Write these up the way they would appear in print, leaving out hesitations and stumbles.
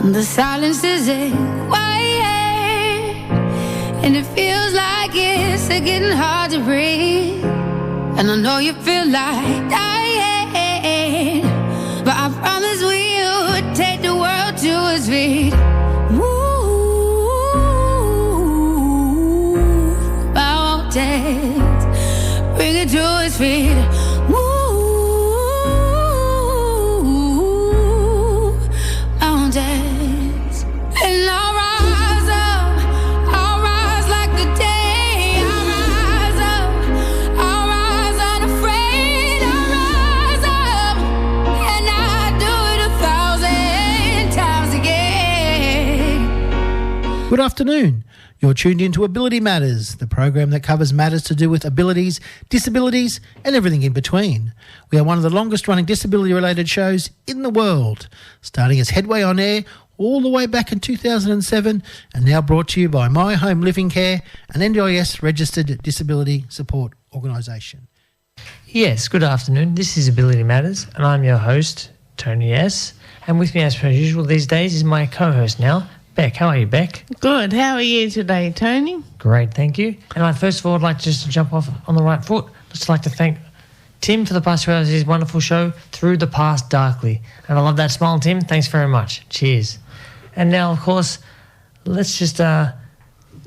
The silence is quiet, and it feels like it's getting hard to breathe. And I know you feel like dying, but I promise we would take the world to its feet. Move mountains, bring it to its feet. Good afternoon. You're tuned into Ability Matters, the program that covers matters to do with abilities, disabilities and everything in between. We are one of the longest running disability-related shows in the world, starting as Headway On Air all the way back in 2007 and now brought to you by My Home Living Care, an NDIS registered disability support organisation. Yes, good afternoon. This is Ability Matters and I'm your host, Tony S. And with me as per usual these days is my co-host now, Bec. How are you, Bec? Good. How are you today, Tony? Great, thank you. And I first of all would like just to jump off on the right foot. I'd just like to thank Tim for the past 2 hours of his wonderful show, Through the Past Darkly. And I love that smile, Tim. Thanks very much. Cheers. And now, of course, let's just have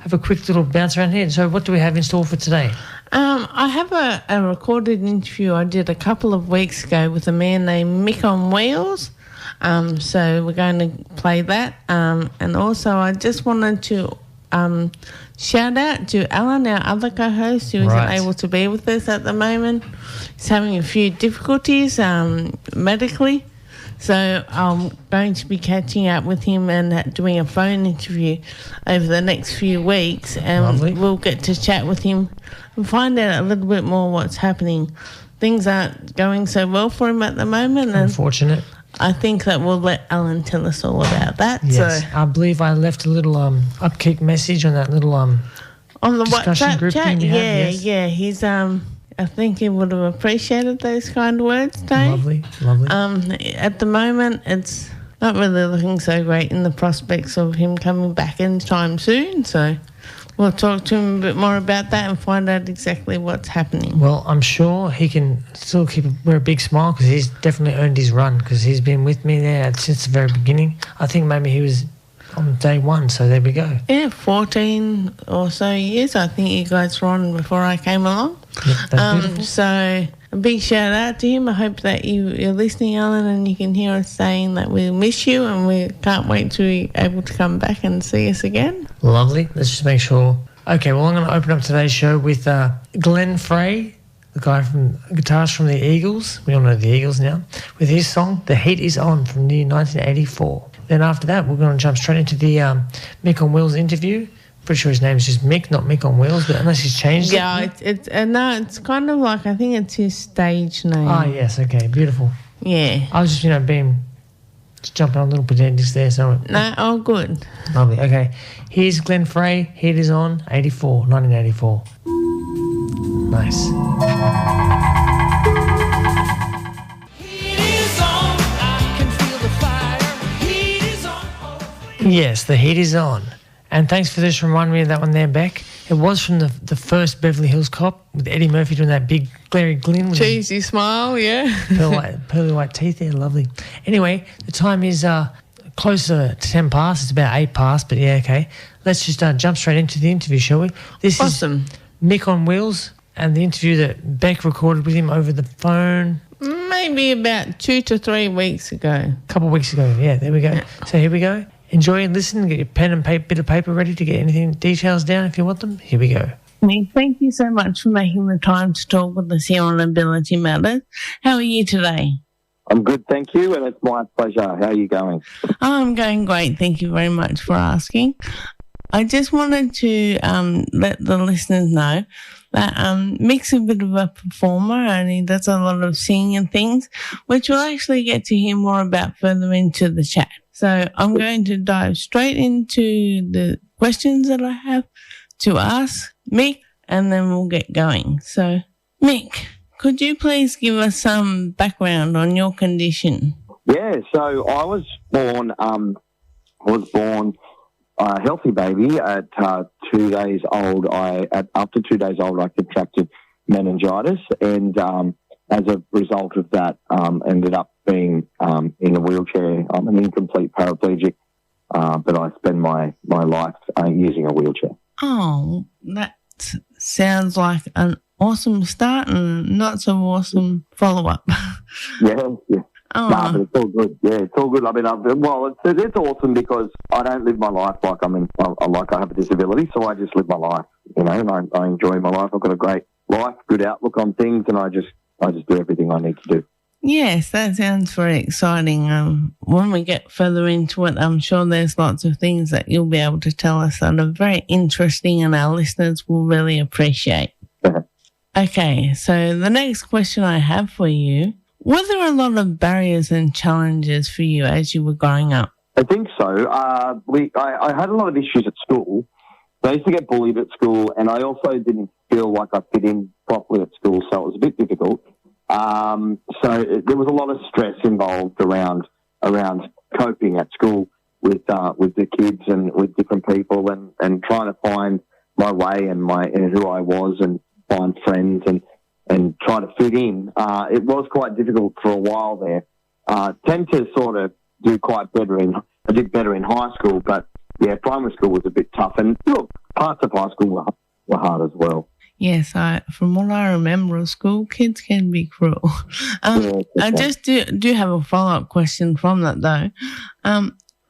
a quick little bounce around here. So what do we have in store for today? I have a recorded interview I did a couple of weeks ago with a man named Mick on Wheels. So we're going to play that. And also I just wanted to shout out to Alan, our other co-host, who isn't able to be with us at the moment. He's having a few difficulties medically. So I'm going to be catching up with him and doing a phone interview over the next few weeks. And Lovely. We'll get to chat with him and find out a little bit more what's happening. Things aren't going so well for him at the moment. Unfortunate. I think that we'll let Alan tell us all about that. Yes, so, I believe I left a little upkick message on that little on the discussion WhatsApp group chat. thing you have, yes. Yeah. He's I think he would have appreciated those kind words, Tony. Lovely. At the moment, it's not really looking so great in the prospects of him coming back anytime soon. So we'll talk to him a bit more about that and find out exactly what's happening. Well, I'm sure he can still wear a big smile because he's definitely earned his run because he's been with me there since the very beginning. I think maybe he was on day one, so there we go. Yeah, 14 or so years I think you guys were on before I came along. Yep, that's beautiful. So a big shout out to him. I hope that you're listening, Alan, and you can hear us saying that we miss you and we can't wait to be able to come back and see us again. Lovely. Let's just make sure. Okay, well, I'm going to open up today's show with Glenn Frey, the guy from guitarist from the Eagles. We all know the Eagles now, with his song "The Heat Is On" from the year 1984. Then after that, we're going to jump straight into the Mick on Wheels interview. Pretty sure his name is just Mick, not Mick on Wheels, but unless he's changed it. No, it's kind of like, I think it's his stage name. Ah, yes, okay, beautiful. Yeah. I was just, just jumping on little pretenders there. So No, all good. Lovely, okay. Here's Glenn Frey, Heat Is On, 1984. Nice. Yes, the heat is on. And thanks for this reminding me of that one there, Bec. It was from the first Beverly Hills Cop with Eddie Murphy doing that big glary glint. With cheesy smile, yeah. pearly white teeth there, lovely. Anyway, the time is closer to 10 past. It's about 8 past, but yeah, okay. Let's just jump straight into the interview, shall we? This awesome. is Mick on Wheels and the interview that Bec recorded with him over the phone. Maybe about 2 to 3 weeks ago. A couple of weeks ago, yeah, there we go. Yeah. So here we go. Enjoy and listen. Get your pen and bit of paper ready to get anything details down if you want them. Here we go. Mick, thank you so much for making the time to talk with us here on Ability Matters. How are you today? I'm good, thank you, and it's my pleasure. How are you going? I'm going great. Thank you very much for asking. I just wanted to let the listeners know that Mick's a bit of a performer and he does a lot of singing and things, which we'll actually get to hear more about further into the chat. So I'm going to dive straight into the questions that I have to ask Mick, and then we'll get going. So, Mick, could you please give us some background on your condition? Yeah, so I was born was born a healthy baby at 2 days old. After 2 days old, I contracted meningitis, and as a result of that, ended up being in a wheelchair. I'm an incomplete paraplegic, but I spend my life using a wheelchair. Oh, that sounds like an awesome start and not so awesome follow-up. Yeah. Oh. No, but it's all good. Yeah, it's all good. I mean, it's awesome because I don't live my life like I have a disability, so I just live my life, and I enjoy my life. I've got a great life, good outlook on things, and I just do everything I need to do. Yes, that sounds very exciting. When we get further into it, I'm sure there's lots of things that you'll be able to tell us that are very interesting and our listeners will really appreciate. Okay, so the next question I have for you, were there a lot of barriers and challenges for you as you were growing up? I think so. I had a lot of issues at school. I used to get bullied at school, and I also didn't feel like I fit in properly at school, so it was a bit difficult. There was a lot of stress involved around coping at school with the kids and with different people, and trying to find my way and who I was, and find friends and try to fit in. It was quite difficult for a while there. Tend to sort of do I did better in high school, but yeah, primary school was a bit tough, and look, parts of high school were hard as well. Yes, from what I remember of school, kids can be cruel. I just do have a follow-up question from that, though.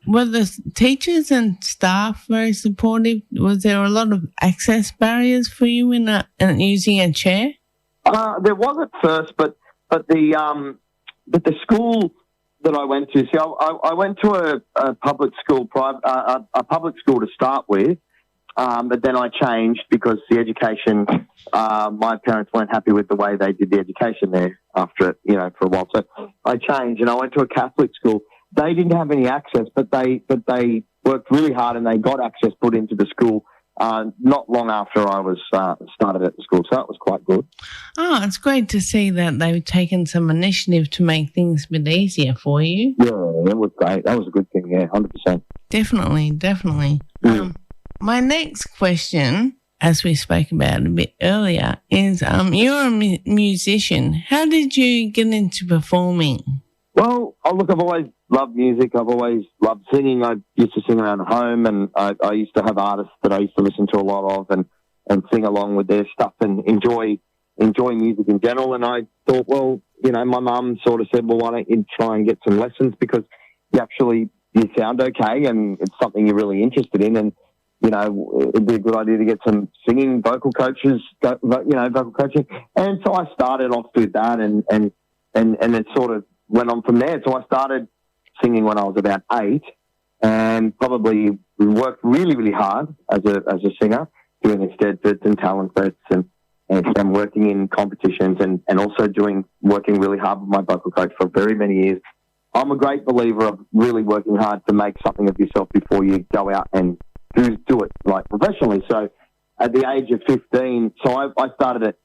Were the teachers and staff very supportive? Was there a lot of access barriers for you in using a chair? There was at first, but the school that I went to, see, I went to a public school, a public school to start with. But then I changed because the education, my parents weren't happy with the way they did the education there after, for a while. So I changed and I went to a Catholic school. They didn't have any access, but they worked really hard and they got access put into the school not long after I was started at the school. So that was quite good. Oh, it's great to see that they've taken some initiative to make things a bit easier for you. Yeah, it was great. That was a good thing, yeah, 100%. Definitely. My next question, as we spoke about a bit earlier, is you're a musician. How did you get into performing? Well, look, I've always loved music. I've always loved singing. I used to sing around home, and I used to have artists that I used to listen to a lot of and sing along with their stuff and enjoy music in general. And I thought, well, my mum sort of said, well, why don't you try and get some lessons because you sound okay and it's something you're really interested in. And it'd be a good idea to get some singing, vocal coaching. And so I started off with that and it sort of went on from there. So I started singing when I was about 8 and probably worked really, really hard as a singer, doing Steadfords and talent fests and working in competitions and also working really hard with my vocal coach for very many years. I'm a great believer of really working hard to make something of yourself before you go out and do it like professionally. So at the age of 15, so I started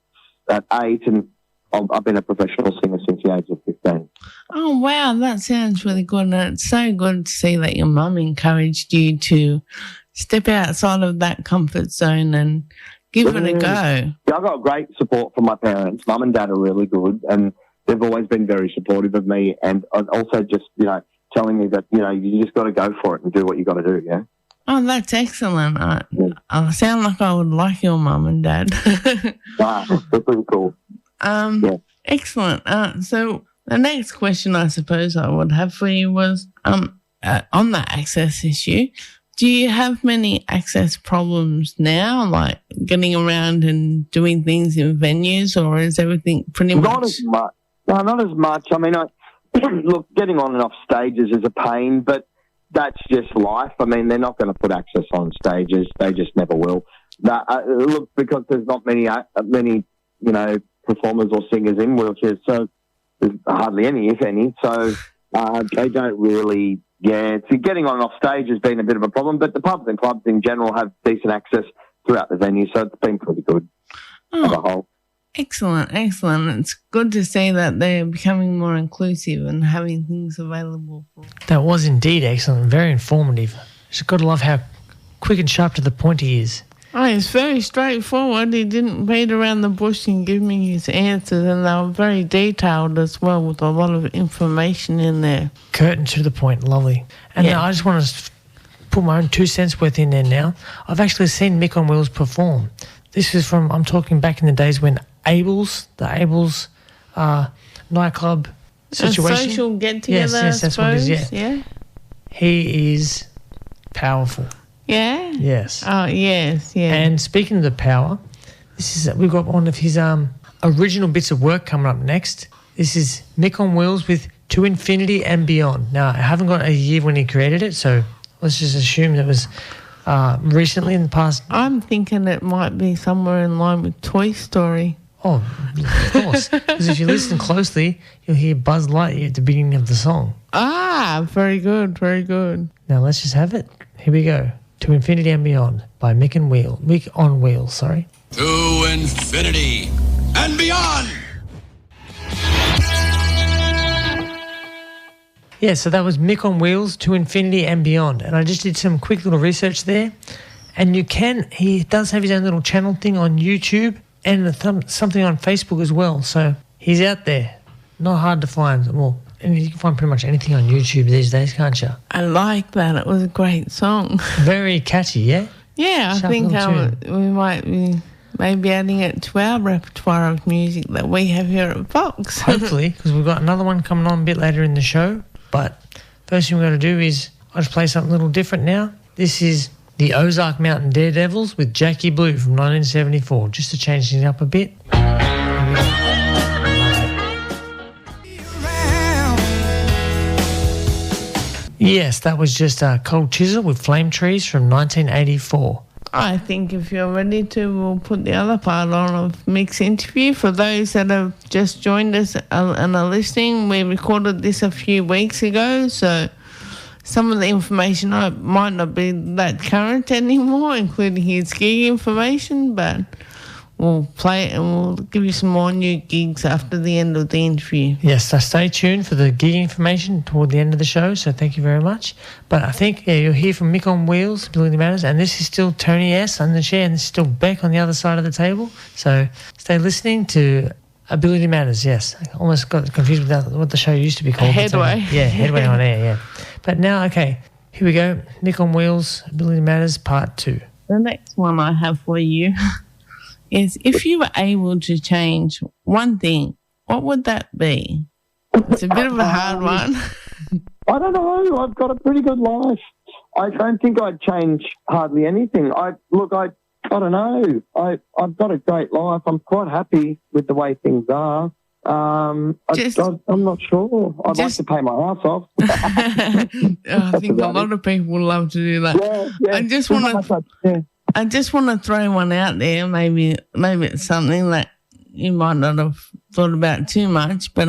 at 8 and I've been a professional singer since the age of 15. Oh, wow, that sounds really good. And it's so good to see that your mum encouraged you to step outside of that comfort zone and give it a go. Yeah, I got great support from my parents. Mum and dad are really good and they've always been very supportive of me and also just, telling me that, you just got to go for it and do what you got to do, yeah? Oh, that's excellent. I sound like I would like your mum and dad. That's pretty cool. Yeah. Excellent. So the next question I suppose I would have for you was on the access issue, do you have many access problems now, like getting around and doing things in venues, or is everything pretty much? Not as much. No, not as much. I mean, look, getting on and off stages is a pain, but that's just life. I mean, they're not going to put access on stages. They just never will. Look, because there's not many, performers or singers in wheelchairs, so there's hardly any, if any. So they don't really, so getting on and off stage has been a bit of a problem, but the pubs and clubs in general have decent access throughout the venue, so it's been pretty good as a whole. Excellent. It's good to see that they're becoming more inclusive and having things available for. That was indeed excellent, very informative. Just got to love how quick and sharp to the point he is. Oh, it's very straightforward. He didn't beat around the bush and give me his answers, and they were very detailed as well with a lot of information in there. Curt and to the point, lovely. And now I just want to put my own 2 cents worth in there now. I've actually seen Mick on Wheels perform. This is from, I'm talking back in the days when the Abels nightclub situation. A social get-together, yes, that's what it is, yeah. He is powerful. Yeah? Yes. Oh, yes, yeah. And speaking of the power, we've got one of his original bits of work coming up next. This is Mick on Wheels with To Infinity and Beyond. Now, I haven't got a year when he created it, so let's just assume it was recently in the past. I'm thinking it might be somewhere in line with Toy Story. Oh, of course. Because if you listen closely, you'll hear Buzz Lightyear at the beginning of the song. Ah, very good, very good. Now, let's just have it. Here we go. To Infinity and Beyond by Mick on Wheels, sorry. To infinity and beyond! Yeah, so that was Mick on Wheels, To Infinity and Beyond. And I just did some quick little research there. And he does have his own little channel thing on YouTube and something on Facebook as well. So he's out there. Not hard to find. Well, and you can find pretty much anything on YouTube these days, can't you? I like that. It was a great song. Very catchy, yeah? Yeah, I think we might be maybe adding it to our repertoire of music that we have here at VOX. Hopefully, because we've got another one coming on a bit later in the show. But first thing we're going to do is I'll just play something a little different now. This is the Ozark Mountain Daredevils with Jackie Blue from 1974, just to change things up a bit. Yes, that was just Cold Chisel with Flame Trees from 1984. I think if you're ready to, we'll put the other part on of Mick's interview. For those that have just joined us and are listening, we recorded this a few weeks ago, so some of the information might not be that current anymore, including his gig information, but we'll play it and we'll give you some more new gigs after the end of the interview. Yes, so stay tuned for the gig information toward the end of the show, so thank you very much. But I think you'll hear from Mick on Wheels, Ability Matters, and this is still Tony S. on the chair, and this is still Bec on the other side of the table. So stay listening to Ability Matters, yes. I almost got confused with what the show used to be called. Headway. Headway on Air, yeah. But now, okay, here we go. Mick on Wheels, Ability Matters, Part 2. The next one I have for you is, if you were able to change one thing, what would that be? It's a bit of a hard one. I don't know. I've got a pretty good life. I don't think I'd change hardly anything. I don't know. I've got a great life. I'm quite happy with the way things are. I'm not sure. I'd like to pay my house off. I think a lot of people would love to do that. Yeah. I just want to throw one out there. Maybe it's something that you might not have thought about too much, but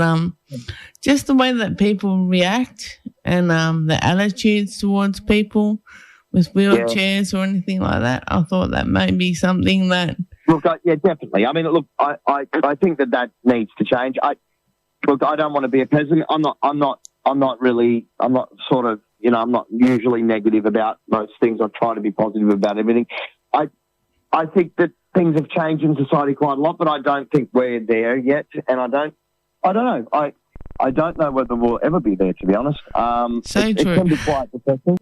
just the way that people react and the attitudes towards people with wheelchairs or anything like that. I thought that may be something that. Look, definitely. I mean, look, I think that needs to change. I don't want to be a pessimist. I'm not usually negative about most things. I try to be positive about everything. I think that things have changed in society quite a lot, but I don't think we're there yet. And I don't know. I don't know whether we'll ever be there, to be honest. It can be quite depressing.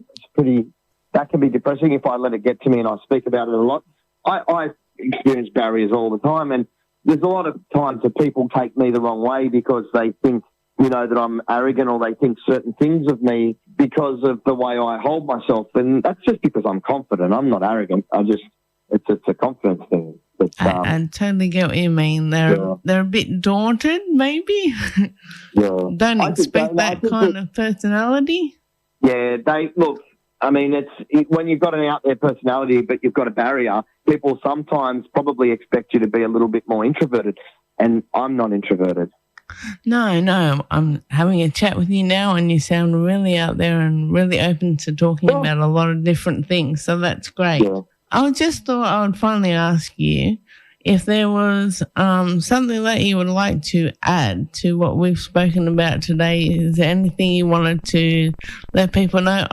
That can be depressing if I let it get to me and I speak about it a lot. I experience barriers all the time, and there's a lot of times that people take me the wrong way because they think, that I'm arrogant, or they think certain things of me because of the way I hold myself. And that's just because I'm confident. I'm not arrogant. It's a confidence thing. But, I totally get what you mean. They're a bit daunted, maybe. Yeah. Don't expect that kind of personality. Yeah, look. I mean, when you've got an out there personality, but you've got a barrier, people sometimes probably expect you to be a little bit more introverted, and I'm not introverted. No, I'm having a chat with you now, and you sound really out there and really open to talking about a lot of different things, so that's great. Yeah. I just thought I would finally ask you, if there was something that you would like to add to what we've spoken about today, is there anything you wanted to let people know?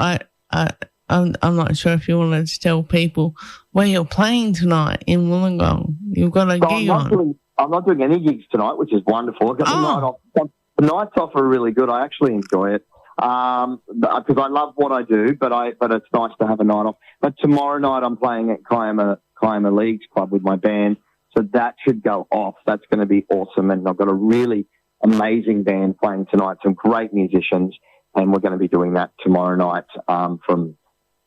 I'm not sure if you wanted to tell people where you're playing tonight in Wollongong. You've got a gig on. I'm not doing any gigs tonight, which is wonderful. I've got the night off. The nights off are really good. I actually enjoy it because I love what I do, but it's nice to have a night off. But tomorrow night I'm playing at Kiama Leagues Club with my band, so that should go off. That's going to be awesome, and I've got a really amazing band playing tonight, some great musicians, and we're going to be doing that tomorrow night from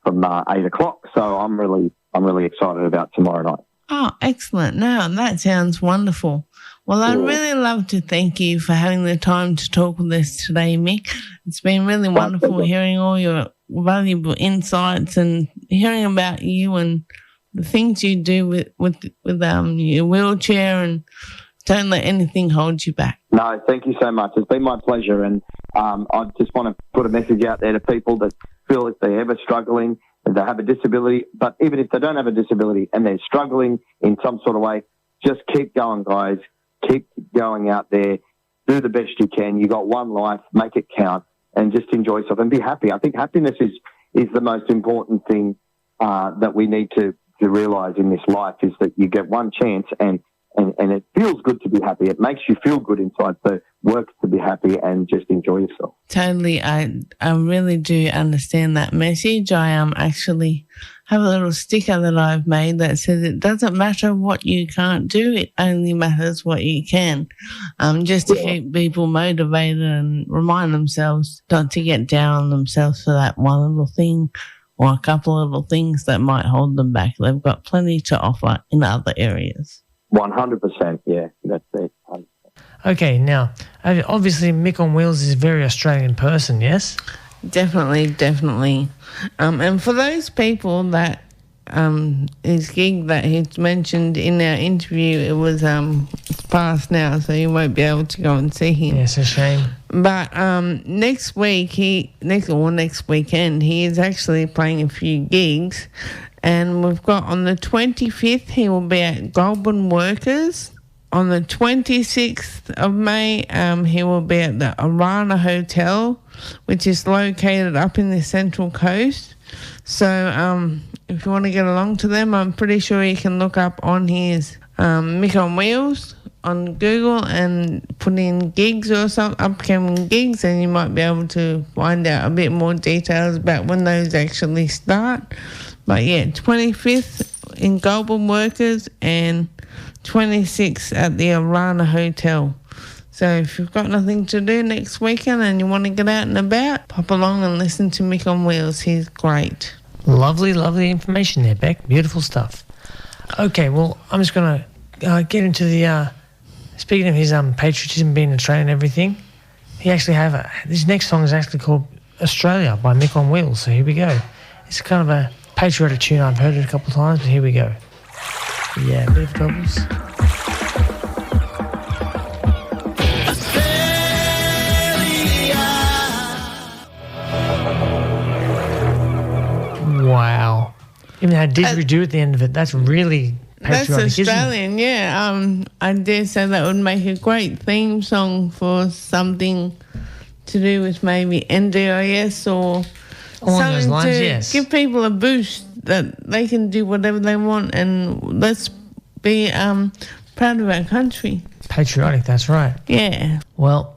8 o'clock. So I'm really excited about tomorrow night. Oh, excellent. No, that sounds wonderful. Well, I'd really love to thank you for having the time to talk with us today, Mick. It's been really wonderful hearing all your valuable insights and hearing about you and the things you do with your wheelchair, and don't let anything hold you back. No, thank you so much. It's been my pleasure, and I just want to put a message out there to people that feel if they're ever struggling, if they have a disability, but even if they don't have a disability and they're struggling in some sort of way, just keep going, guys. Keep going out there. Do the best you can. You got one life. Make it count, and just enjoy yourself and be happy. I think happiness is the most important thing that we need to realise in this life, is that you get one chance, and it feels good to be happy. It makes you feel good inside. So work to be happy and just enjoy yourself. Totally. I really do understand that message. I actually have a little sticker that I've made that says it doesn't matter what you can't do, it only matters what you can. Just to keep people motivated and remind themselves not to get down on themselves for that one little thing or a couple of little things that might hold them back. They've got plenty to offer in other areas. 100%, yeah, that's it. 100%. Okay, now, obviously Mick on Wheels is a very Australian person, yes? Definitely. And for those people that his gig that he mentioned in our interview, it was it's past now, so you won't be able to go and see him. Yeah, it's a shame. But next weekend, he is actually playing a few gigs, and we've got on the 25th he will be at Goulburn Workers. On the 26th of May, he will be at the Arana Hotel, which is located up in the Central Coast. So if you want to get along to them, I'm pretty sure you can look up on his Mick on Wheels on Google and put in gigs or some upcoming gigs, and you might be able to find out a bit more details about when those actually start. But yeah, 25th in Goulburn Workers and 26th at the Arana Hotel. So if you've got nothing to do next weekend and you want to get out and about, pop along and listen to Mick on Wheels. He's great. Lovely information there, Bec. Beautiful stuff. Okay, well, I'm just going to get into the... speaking of his patriotism, being Australian and everything, he actually this next song is actually called Australia by Mick on Wheels. So here we go. It's kind of a patriotic tune. I've heard it a couple of times, but here we go. Yeah, a bit of troubles. Wow. Even had didgeridoo at the end of it. That's really patriotic. That's Australian, yeah. I dare say that would make a great theme song for something to do with maybe NDIS or along something those lines, to yes. give people a boost that they can do whatever they want, and let's be proud of our country. Patriotic, that's right. Yeah. Well,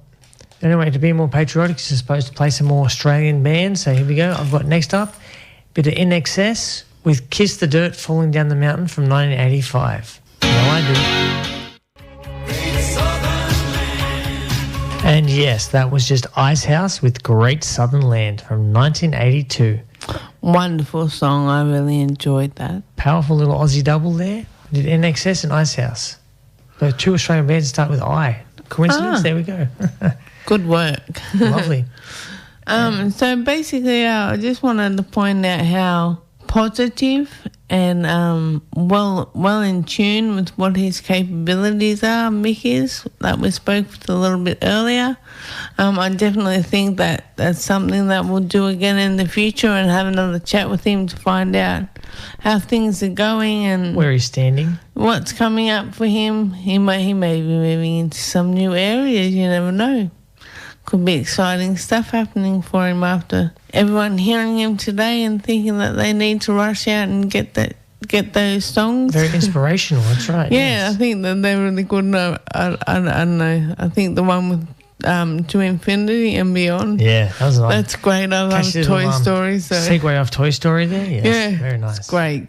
anyway, to be more patriotic, you're supposed to play some more Australian bands. So here we go. I've got next up a bit of NXS with Kiss the Dirt Falling Down the Mountain from 1985. I do. And yes, that was just Icehouse with Great Southern Land from 1982. Wonderful song. I really enjoyed that. Powerful little Aussie double there. Did NXS and Icehouse. The two Australian bands start with I. Coincidence? There we go. Good work. Lovely. So basically, I just wanted to point out how positive well in tune with what his capabilities are. Mick is, that we spoke with a little bit earlier. I definitely think that that's something that we'll do again in the future and have another chat with him to find out how things are going and where he's standing, what's coming up for him. He may be moving into some new areas, you never know. Could be exciting stuff happening for him after everyone hearing him today and thinking that they need to rush out and get those songs. Very inspirational, that's right. Yeah, yes. I think that they're really good. No, I don't know. I think the one with To Infinity and Beyond. Yeah, that was nice. That's great. I love Toy Story. So segue off Toy Story there. Yes, yeah, very nice. It's great.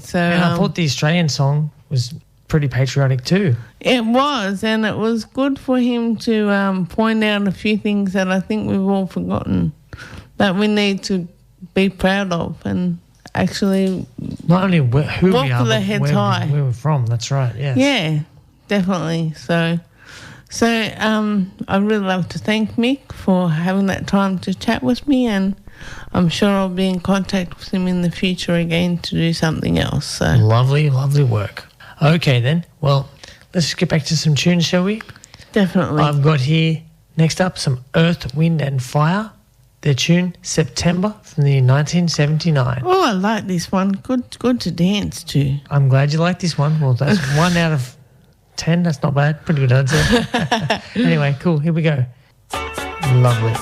So and I thought the Australian song was pretty patriotic too. It was, and it was good for him to point out a few things that I think we've all forgotten that we need to be proud of and actually not only who we are, but high. where we're from. That's right. Yes. Yeah, definitely. So I'd really love to thank Mick for having that time to chat with me, and I'm sure I'll be in contact with him in the future again to do something else. So lovely work. Okay then, well, let's just get back to some tunes, shall we? Definitely. I've got here next up some Earth, Wind and Fire. Their tune September from the year 1979. Oh, I like this one. Good to dance to. I'm glad you like this one. Well, that's 1 out of 10. That's not bad. Pretty good answer. Anyway, cool. Here we go. Lovely.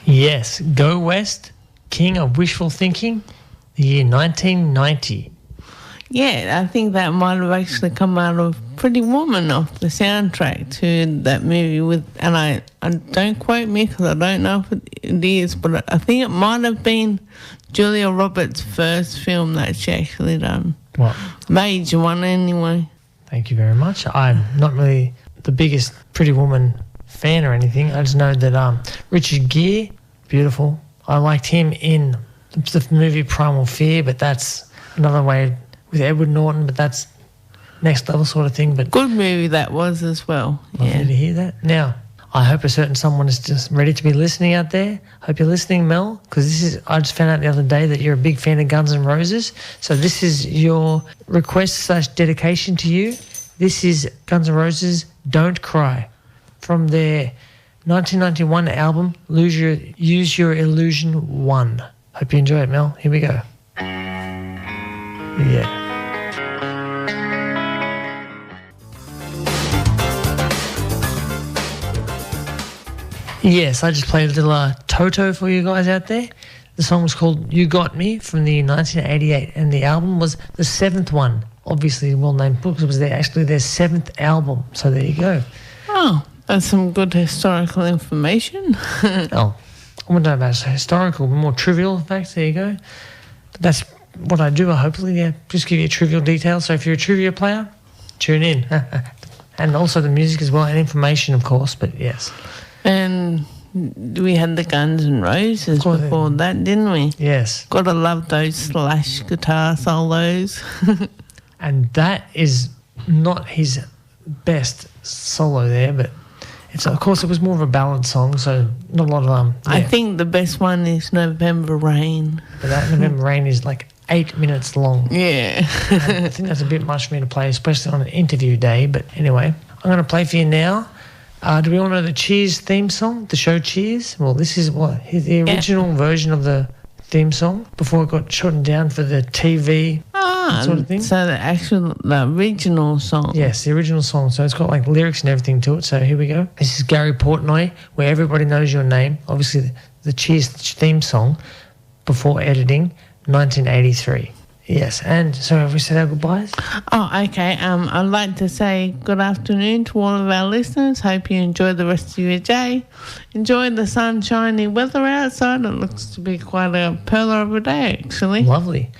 Yes, Go West, King of Wishful Thinking, the year 1990. Yeah, I think that might have actually come out of Pretty Woman off the soundtrack to that movie with, and I don't quote me because I don't know if it is, but I think it might have been Julia Roberts' first film that she actually done. What? Major one anyway. Thank you very much. I'm not really the biggest Pretty Woman fan or anything. I just know that Richard Gere, beautiful. I liked him in the movie Primal Fear, but that's another way with Edward Norton, but that's next level sort of thing. But good movie that was as well. Lovely to hear that. Now, I hope a certain someone is just ready to be listening out there. Hope you're listening, Mel, because I just found out the other day that you're a big fan of Guns N' Roses. So this is your request/dedication to you. This is Guns N' Roses' Don't Cry from their 1991 album, Use Your Illusion 1. Hope you enjoy it, Mel. Here we go. Yeah. Yes, I just played a little Toto for you guys out there. The song was called You Got Me from the 1988, and the album was the 7th one. Obviously, well-named books. It was actually their 7th album. So there you go. Oh, that's some good historical information. Oh, I wouldn't know about historical, but more trivial facts. There you go. That's what I do, hopefully. Yeah, just give you trivial details. So if you're a trivia player, tune in. And also the music as well, and information, of course, but yes. And we had the Guns N' Roses before that, didn't we? Yes. Gotta love those Slash guitar solos. And that is not his best solo there, but it's, of course, it was more of a ballad song, so not a lot of yeah. I think the best one is November Rain. But that November Rain is like 8 minutes long. Yeah. I think that's a bit much for me to play, especially on an interview day. But anyway, I'm going to play for you now. Do we all know the Cheers theme song, the show Cheers? Well, this is the original version of the theme song before it got shortened down for the TV sort of thing. So the original song. Yes, the original song. So it's got like lyrics and everything to it. So here we go. This is Gary Portnoy, Where Everybody Knows Your Name. Obviously, the Cheers theme song before editing, 1983. Yes, and so have we said our goodbyes? Oh, okay. I'd like to say good afternoon to all of our listeners. Hope you enjoy the rest of your day. Enjoy the sunshiny weather outside. It looks to be quite a pearler of a day, actually. Lovely.